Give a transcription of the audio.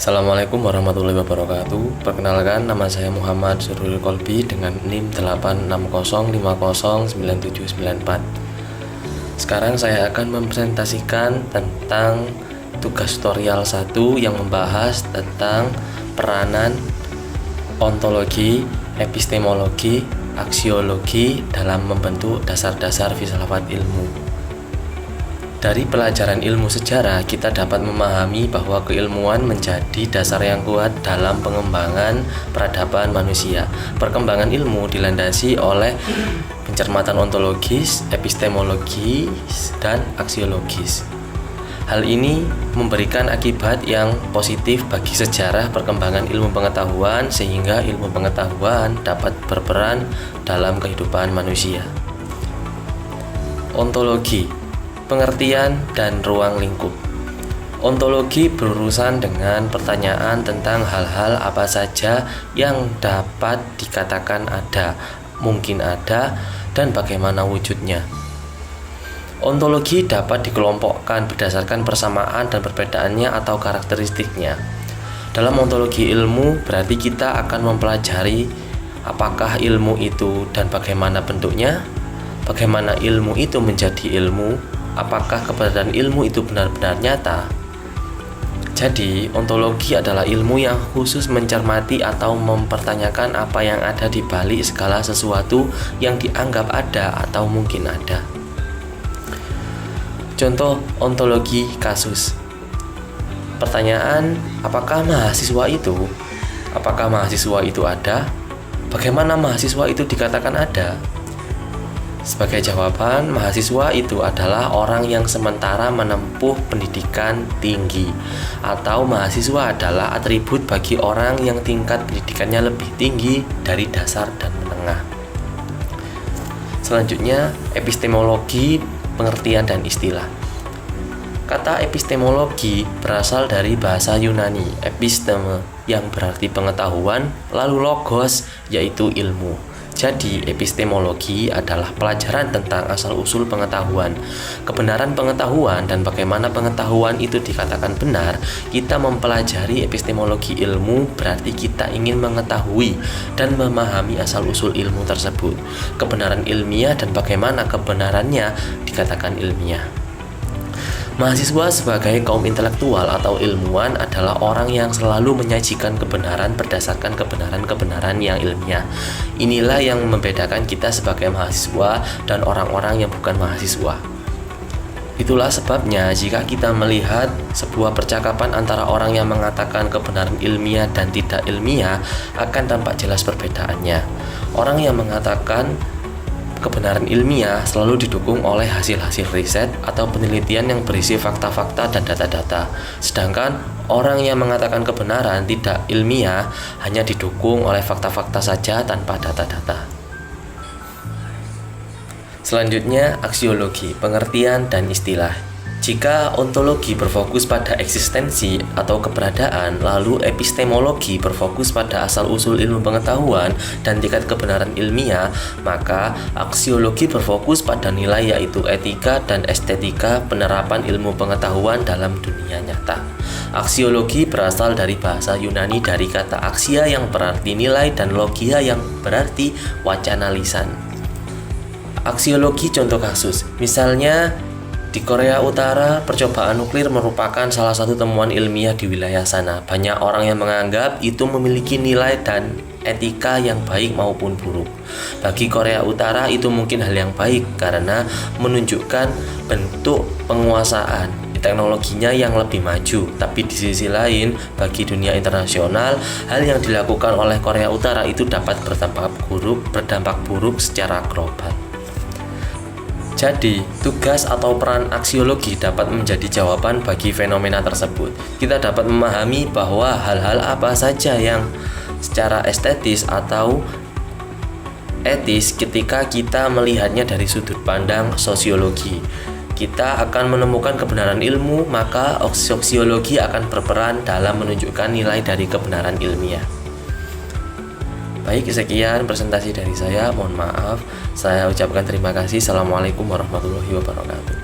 Assalamualaikum warahmatullahi wabarakatuh. Perkenalkan, nama saya Muhammad Sururi Kolbi dengan NIM 860509794. Sekarang saya akan mempresentasikan tentang tugas tutorial 1 yang membahas tentang peranan ontologi, epistemologi, aksiologi dalam membentuk dasar-dasar filsafat ilmu. Dari pelajaran ilmu sejarah, kita dapat memahami bahwa keilmuan menjadi dasar yang kuat dalam pengembangan peradaban manusia. Perkembangan ilmu dilandasi oleh pencermatan ontologis, epistemologis, dan aksiologis. Hal ini memberikan akibat yang positif bagi sejarah perkembangan ilmu pengetahuan, sehingga ilmu pengetahuan dapat berperan dalam kehidupan manusia. Ontologi, pengertian dan ruang lingkup. Ontologi berurusan dengan pertanyaan tentang hal-hal apa saja yang dapat dikatakan ada, mungkin ada, dan bagaimana wujudnya. Ontologi dapat dikelompokkan berdasarkan persamaan dan perbedaannya atau karakteristiknya. Dalam ontologi ilmu, berarti kita akan mempelajari apakah ilmu itu dan bagaimana bentuknya, bagaimana ilmu itu menjadi ilmu, apakah keberadaan ilmu itu benar-benar nyata. Jadi, ontologi adalah ilmu yang khusus mencermati atau mempertanyakan apa yang ada di balik segala sesuatu yang dianggap ada atau mungkin ada. Contoh ontologi kasus. Pertanyaan, apakah mahasiswa itu? Apakah mahasiswa itu ada? Bagaimana mahasiswa itu dikatakan ada? Sebagai jawaban, mahasiswa itu adalah orang yang sementara menempuh pendidikan tinggi, atau mahasiswa adalah atribut bagi orang yang tingkat pendidikannya lebih tinggi dari dasar dan menengah. Selanjutnya, epistemologi, pengertian dan istilah. Kata epistemologi berasal dari bahasa Yunani, episteme, yang berarti pengetahuan, lalu logos, yaitu ilmu. Jadi, epistemologi adalah pelajaran tentang asal-usul pengetahuan, kebenaran pengetahuan, dan bagaimana pengetahuan itu dikatakan benar. Kita mempelajari epistemologi ilmu berarti kita ingin mengetahui dan memahami asal-usul ilmu tersebut, kebenaran ilmiah, dan bagaimana kebenarannya dikatakan ilmiah. Mahasiswa sebagai kaum intelektual atau ilmuwan adalah orang yang selalu menyajikan kebenaran berdasarkan kebenaran-kebenaran yang ilmiah. Inilah yang membedakan kita sebagai mahasiswa dan orang-orang yang bukan mahasiswa. Itulah sebabnya jika kita melihat sebuah percakapan antara orang yang mengatakan kebenaran ilmiah dan tidak ilmiah, akan tampak jelas perbedaannya. Orang yang mengatakan kebenaran ilmiah selalu didukung oleh hasil-hasil riset atau penelitian yang berisi fakta-fakta dan data-data. Sedangkan orang yang mengatakan kebenaran tidak ilmiah hanya didukung oleh fakta-fakta saja tanpa data-data. Selanjutnya, aksiologi, pengertian dan istilah. Jika ontologi berfokus pada eksistensi atau keberadaan, lalu epistemologi berfokus pada asal-usul ilmu pengetahuan dan tingkat kebenaran ilmiah, maka aksiologi berfokus pada nilai yaitu etika dan estetika penerapan ilmu pengetahuan dalam dunia nyata. Aksiologi berasal dari bahasa Yunani dari kata aksia yang berarti nilai dan logia yang berarti wacana lisan. Aksiologi contoh kasus, misalnya di Korea Utara, percobaan nuklir merupakan salah satu temuan ilmiah di wilayah sana. Banyak orang yang menganggap itu memiliki nilai dan etika yang baik maupun buruk. Bagi Korea Utara itu mungkin hal yang baik karena menunjukkan bentuk penguasaan teknologinya yang lebih maju. Tapi di sisi lain, bagi dunia internasional, hal yang dilakukan oleh Korea Utara itu dapat berdampak buruk secara global. Jadi, tugas atau peran aksiologi dapat menjadi jawaban bagi fenomena tersebut. Kita dapat memahami bahwa hal-hal apa saja yang secara estetis atau etis ketika kita melihatnya dari sudut pandang sosiologi. Kita akan menemukan kebenaran ilmu, maka sosiologi akan berperan dalam menunjukkan nilai dari kebenaran ilmiah. Baik, sekian presentasi dari saya. Mohon maaf, saya ucapkan terima kasih. Assalamualaikum warahmatullahi wabarakatuh.